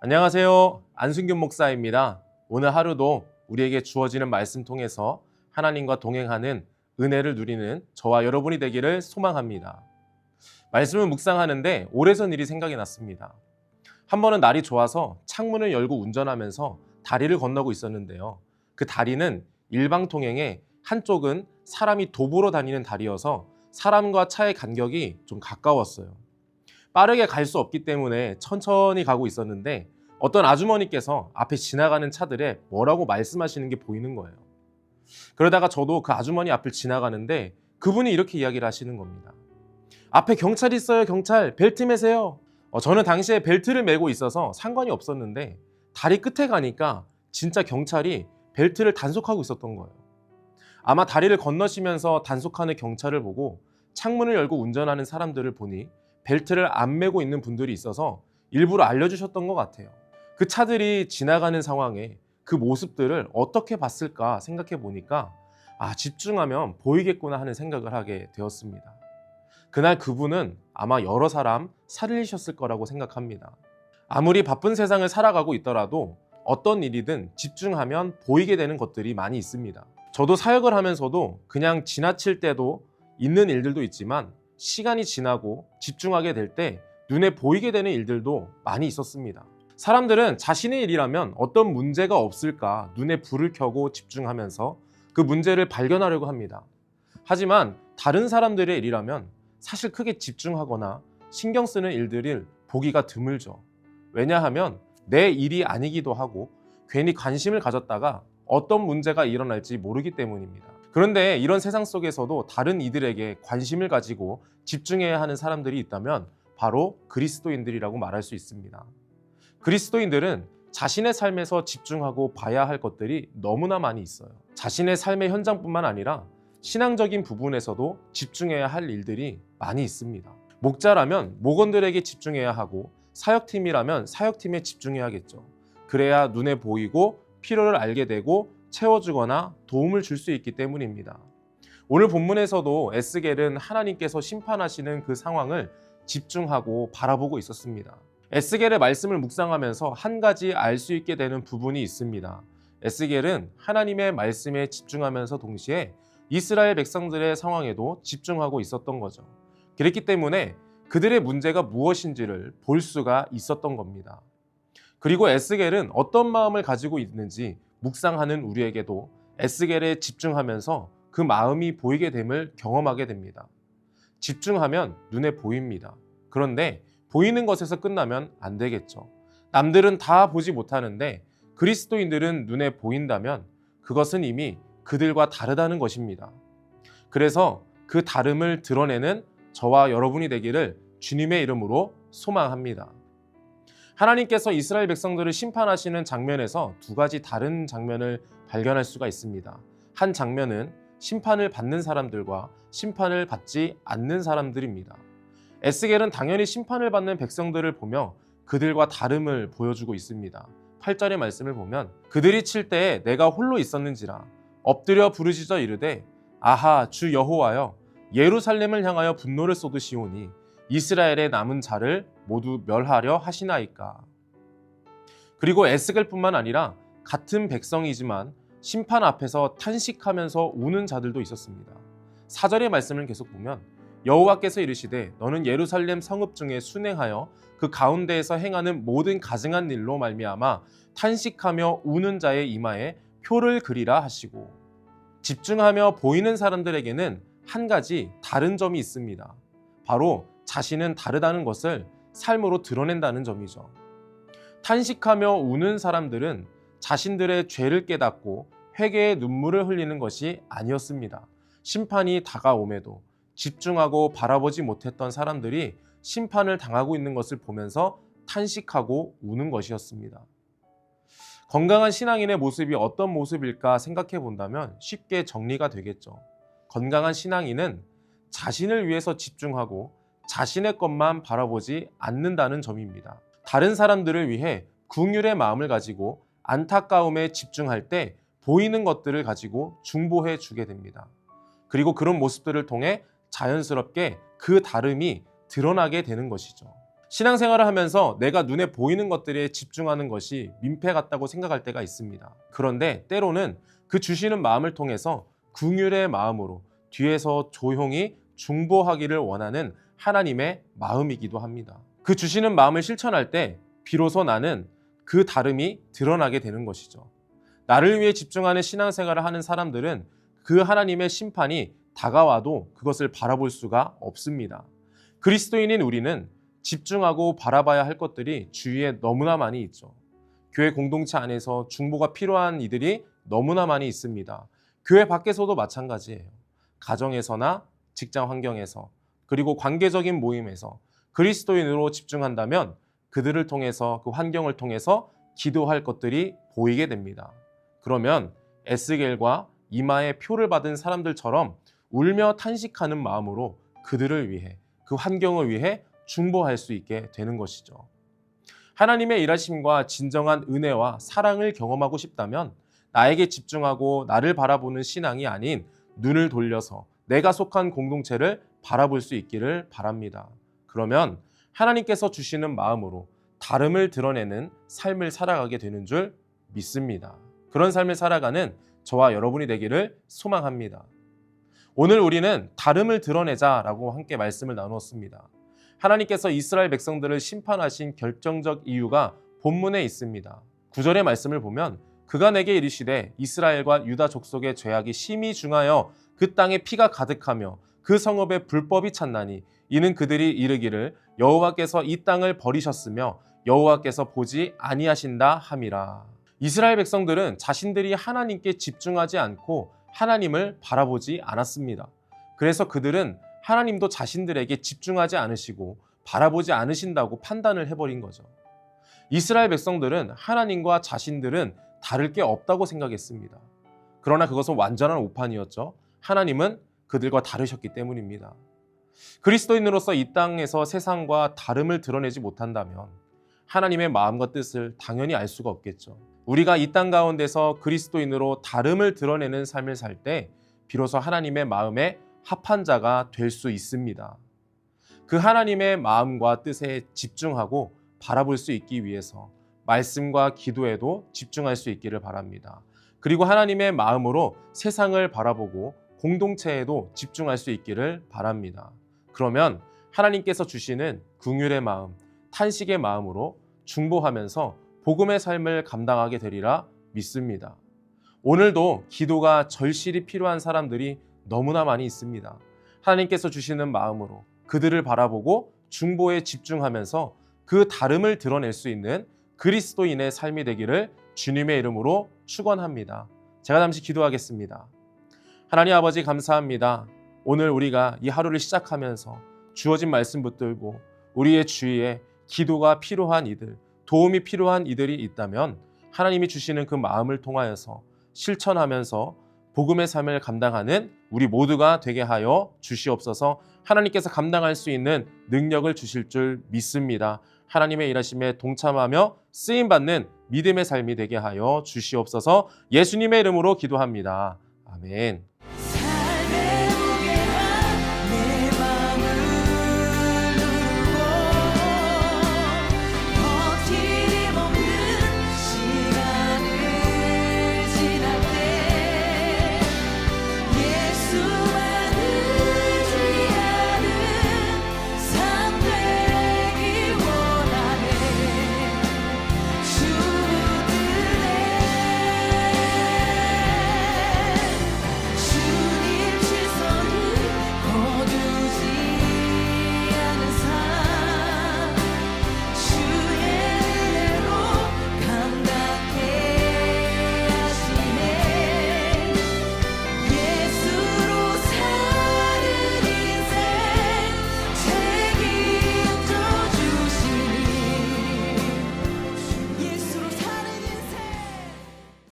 안녕하세요. 안순균 목사입니다. 오늘 하루도 우리에게 주어지는 말씀 통해서 하나님과 동행하는 은혜를 누리는 저와 여러분이 되기를 소망합니다. 말씀을 묵상하는데 오래전 일이 생각이 났습니다. 한 번은 날이 좋아서 창문을 열고 운전하면서 다리를 건너고 있었는데요. 그 다리는 일방통행에 한쪽은 사람이 도보로 다니는 다리여서 사람과 차의 간격이 좀 가까웠어요. 빠르게 갈 수 없기 때문에 천천히 가고 있었는데 어떤 아주머니께서 앞에 지나가는 차들에 뭐라고 말씀하시는 게 보이는 거예요. 그러다가 저도 그 아주머니 앞을 지나가는데 그분이 이렇게 이야기를 하시는 겁니다. 앞에 경찰 있어요, 경찰. 벨트 매세요. 저는 당시에 벨트를 매고 있어서 상관이 없었는데 다리 끝에 가니까 진짜 경찰이 벨트를 단속하고 있었던 거예요. 아마 다리를 건너시면서 단속하는 경찰을 보고 창문을 열고 운전하는 사람들을 보니 벨트를 안 매고 있는 분들이 있어서 일부러 알려주셨던 것 같아요. 그 차들이 지나가는 상황에 그 모습들을 어떻게 봤을까 생각해 보니까 집중하면 보이겠구나 하는 생각을 하게 되었습니다. 그날 그분은 아마 여러 사람 살리셨을 거라고 생각합니다. 아무리 바쁜 세상을 살아가고 있더라도 어떤 일이든 집중하면 보이게 되는 것들이 많이 있습니다. 저도 사역을 하면서도 그냥 지나칠 때도 있는 일들도 있지만 시간이 지나고 집중하게 될 때 눈에 보이게 되는 일들도 많이 있었습니다. 사람들은 자신의 일이라면 어떤 문제가 없을까 눈에 불을 켜고 집중하면서 그 문제를 발견하려고 합니다. 하지만 다른 사람들의 일이라면 사실 크게 집중하거나 신경 쓰는 일들을 보기가 드물죠. 왜냐하면 내 일이 아니기도 하고 괜히 관심을 가졌다가 어떤 문제가 일어날지 모르기 때문입니다. 그런데 이런 세상 속에서도 다른 이들에게 관심을 가지고 집중해야 하는 사람들이 있다면 바로 그리스도인들이라고 말할 수 있습니다. 그리스도인들은 자신의 삶에서 집중하고 봐야 할 것들이 너무나 많이 있어요. 자신의 삶의 현장뿐만 아니라 신앙적인 부분에서도 집중해야 할 일들이 많이 있습니다. 목자라면 목원들에게 집중해야 하고 사역팀이라면 사역팀에 집중해야겠죠. 그래야 눈에 보이고 필요를 알게 되고 채워주거나 도움을 줄 수 있기 때문입니다. 오늘 본문에서도 에스겔은 하나님께서 심판하시는 그 상황을 집중하고 바라보고 있었습니다. 에스겔의 말씀을 묵상하면서 한 가지 알 수 있게 되는 부분이 있습니다. 에스겔은 하나님의 말씀에 집중하면서 동시에 이스라엘 백성들의 상황에도 집중하고 있었던 거죠. 그렇기 때문에 그들의 문제가 무엇인지를 볼 수가 있었던 겁니다. 그리고 에스겔은 어떤 마음을 가지고 있는지 묵상하는 우리에게도 에스겔에 집중하면서 그 마음이 보이게 됨을 경험하게 됩니다. 집중하면 눈에 보입니다. 그런데 보이는 것에서 끝나면 안 되겠죠. 남들은 다 보지 못하는데 그리스도인들은 눈에 보인다면 그것은 이미 그들과 다르다는 것입니다. 그래서 그 다름을 드러내는 저와 여러분이 되기를 주님의 이름으로 소망합니다. 하나님께서 이스라엘 백성들을 심판하시는 장면에서 두 가지 다른 장면을 발견할 수가 있습니다. 한 장면은 심판을 받는 사람들과 심판을 받지 않는 사람들입니다. 에스겔은 당연히 심판을 받는 백성들을 보며 그들과 다름을 보여주고 있습니다. 8절의 말씀을 보면 그들이 칠 때에 내가 홀로 있었는지라 엎드려 부르짖어 이르되 아하 주 여호와여 예루살렘을 향하여 분노를 쏟으시오니 이스라엘의 남은 자를 모두 멸하려 하시나이까. 그리고 에스겔뿐만 아니라 같은 백성이지만 심판 앞에서 탄식하면서 우는 자들도 있었습니다. 4절의 말씀을 계속 보면 여호와께서 이르시되 너는 예루살렘 성읍 중에 순행하여 그 가운데에서 행하는 모든 가증한 일로 말미암아 탄식하며 우는 자의 이마에 표를 그리라 하시고, 집중하며 보이는 사람들에게는 한 가지 다른 점이 있습니다. 바로 자신은 다르다는 것을 삶으로 드러낸다는 점이죠. 탄식하며 우는 사람들은 자신들의 죄를 깨닫고 회개의 눈물을 흘리는 것이 아니었습니다. 심판이 다가옴에도 집중하고 바라보지 못했던 사람들이 심판을 당하고 있는 것을 보면서 탄식하고 우는 것이었습니다. 건강한 신앙인의 모습이 어떤 모습일까 생각해 본다면 쉽게 정리가 되겠죠. 건강한 신앙인은 자신을 위해서 집중하고 자신의 것만 바라보지 않는다는 점입니다. 다른 사람들을 위해 긍휼의 마음을 가지고 안타까움에 집중할 때 보이는 것들을 가지고 중보해 주게 됩니다. 그리고 그런 모습들을 통해 자연스럽게 그 다름이 드러나게 되는 것이죠. 신앙생활을 하면서 내가 눈에 보이는 것들에 집중하는 것이 민폐 같다고 생각할 때가 있습니다. 그런데 때로는 그 주시는 마음을 통해서 긍휼의 마음으로 뒤에서 조용히 중보하기를 원하는 하나님의 마음이기도 합니다. 그 주시는 마음을 실천할 때 비로소 나는 그 다름이 드러나게 되는 것이죠. 나를 위해 집중하는 신앙생활을 하는 사람들은 그 하나님의 심판이 다가와도 그것을 바라볼 수가 없습니다. 그리스도인인 우리는 집중하고 바라봐야 할 것들이 주위에 너무나 많이 있죠. 교회 공동체 안에서 중보가 필요한 이들이 너무나 많이 있습니다. 교회 밖에서도 마찬가지예요. 가정에서나 직장 환경에서 그리고 관계적인 모임에서 그리스도인으로 집중한다면 그들을 통해서 그 환경을 통해서 기도할 것들이 보이게 됩니다. 그러면 에스겔과 이마에 표를 받은 사람들처럼 울며 탄식하는 마음으로 그들을 위해 그 환경을 위해 중보할 수 있게 되는 것이죠. 하나님의 일하심과 진정한 은혜와 사랑을 경험하고 싶다면 나에게 집중하고 나를 바라보는 신앙이 아닌 눈을 돌려서 내가 속한 공동체를 바라볼 수 있기를 바랍니다. 그러면 하나님께서 주시는 마음으로 다름을 드러내는 삶을 살아가게 되는 줄 믿습니다. 그런 삶을 살아가는 저와 여러분이 되기를 소망합니다. 오늘 우리는 다름을 드러내자라고 함께 말씀을 나누었습니다. 하나님께서 이스라엘 백성들을 심판하신 결정적 이유가 본문에 있습니다. 9절의 말씀을 보면 그가 내게 이르시되 이스라엘과 유다 족속의 죄악이 심히 중하여 그 땅에 피가 가득하며 그 성읍에 불법이 찼나니 이는 그들이 이르기를 여호와께서 이 땅을 버리셨으며 여호와께서 보지 아니하신다 함이라. 이스라엘 백성들은 자신들이 하나님께 집중하지 않고 하나님을 바라보지 않았습니다. 그래서 그들은 하나님도 자신들에게 집중하지 않으시고 바라보지 않으신다고 판단을 해버린 거죠. 이스라엘 백성들은 하나님과 자신들은 다를 게 없다고 생각했습니다. 그러나 그것은 완전한 오판이었죠. 하나님은 그들과 다르셨기 때문입니다. 그리스도인으로서 이 땅에서 세상과 다름을 드러내지 못한다면 하나님의 마음과 뜻을 당연히 알 수가 없겠죠. 우리가 이 땅 가운데서 그리스도인으로 다름을 드러내는 삶을 살 때 비로소 하나님의 마음에 합한 자가 될 수 있습니다. 그 하나님의 마음과 뜻에 집중하고 바라볼 수 있기 위해서 말씀과 기도에도 집중할 수 있기를 바랍니다. 그리고 하나님의 마음으로 세상을 바라보고 공동체에도 집중할 수 있기를 바랍니다. 그러면 하나님께서 주시는 긍휼의 마음, 탄식의 마음으로 중보하면서 복음의 삶을 감당하게 되리라 믿습니다. 오늘도 기도가 절실히 필요한 사람들이 너무나 많이 있습니다. 하나님께서 주시는 마음으로 그들을 바라보고 중보에 집중하면서 그 다름을 드러낼 수 있는 그리스도인의 삶이 되기를 주님의 이름으로 축원합니다. 제가 잠시 기도하겠습니다. 하나님 아버지 감사합니다. 오늘 우리가 이 하루를 시작하면서 주어진 말씀 붙들고 우리의 주위에 기도가 필요한 이들, 도움이 필요한 이들이 있다면 하나님이 주시는 그 마음을 통하여서 실천하면서 복음의 삶을 감당하는 우리 모두가 되게 하여 주시옵소서. 하나님께서 감당할 수 있는 능력을 주실 줄 믿습니다. 하나님의 일하심에 동참하며 쓰임받는 믿음의 삶이 되게 하여 주시옵소서. 예수님의 이름으로 기도합니다. 아멘.